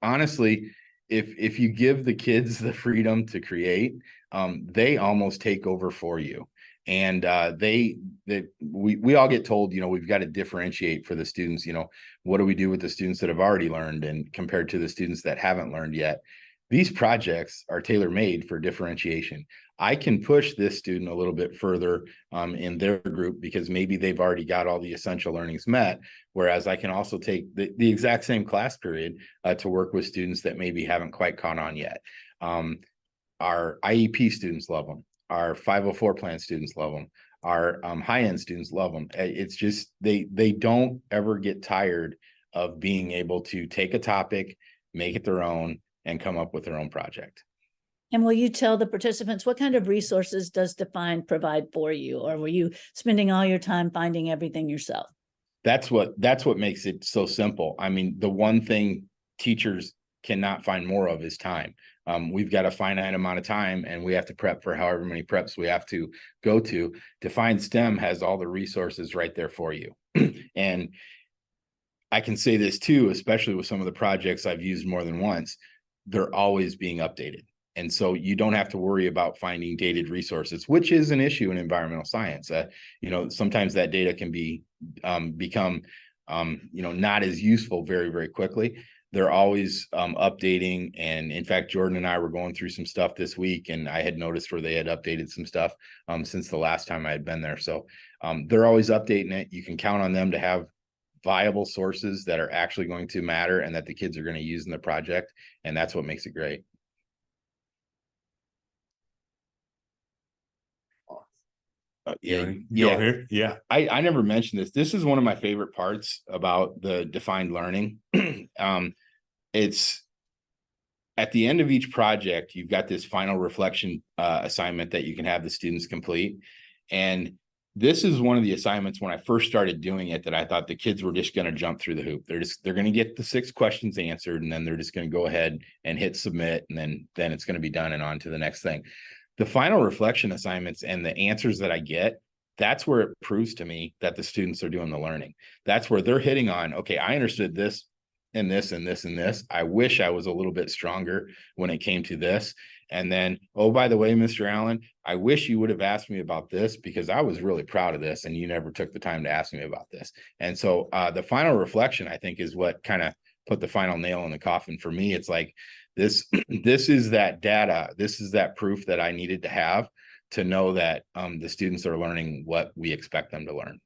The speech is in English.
honestly, if you give the kids the freedom to create, they almost take over for you. And we all get told, we've got to differentiate for the students. What do we do with the students that have already learned and compared to the students that haven't learned yet? These projects are tailor-made for differentiation. I can push this student a little bit further in their group because maybe they've already got all the essential learnings met, whereas I can also take the exact same class period to work with students that maybe haven't quite caught on yet. Our IEP students love them. Our 504 plan students love them. Our high-end students love them. It's just they don't ever get tired of being able to take a topic, make it their own, and come up with their own project. And will you tell the participants what kind of resources does Define provide for you, or were you spending all your time finding everything yourself? That's what makes it so simple. I mean, the one thing teachers cannot find more of is time. We've got a finite amount of time and we have to prep for however many preps we have to go to. Define STEM has all the resources right there for you. And I can say this too, especially with some of the projects I've used more than once, they're always being updated. And so you don't have to worry about finding dated resources, which is an issue in environmental science. Sometimes that data can become not as useful very, very quickly. They're always updating. And in fact, Jordan and I were going through some stuff this week, and I had noticed where they had updated some stuff since the last time I had been there. So they're always updating it. You can count on them to have viable sources that are actually going to matter and that the kids are going to use in the project. And that's what makes it great. Yeah. I never mentioned this. This is one of my favorite parts about the defined learning. It's at the end of each project, you've got this final reflection assignment that you can have the students complete. And this is one of the assignments when I first started doing it that I thought the kids were just going to jump through the hoop. They're going to get the 6 questions answered, and then they're just going to go ahead and hit submit, and then it's going to be done and on to the next thing. The final reflection assignments and the answers that I get, that's where it proves to me that the students are doing the learning. That's where they're hitting on, okay, I understood this and this and this and this. I wish I was a little bit stronger when it came to this. And then, oh, by the way, Mr. Allen, I wish you would have asked me about this because I was really proud of this and you never took the time to ask me about this. And so the final reflection, I think, is what kind of put the final nail in the coffin for me. It's like, this is that data. This is that proof that I needed to have to know that the students are learning what we expect them to learn.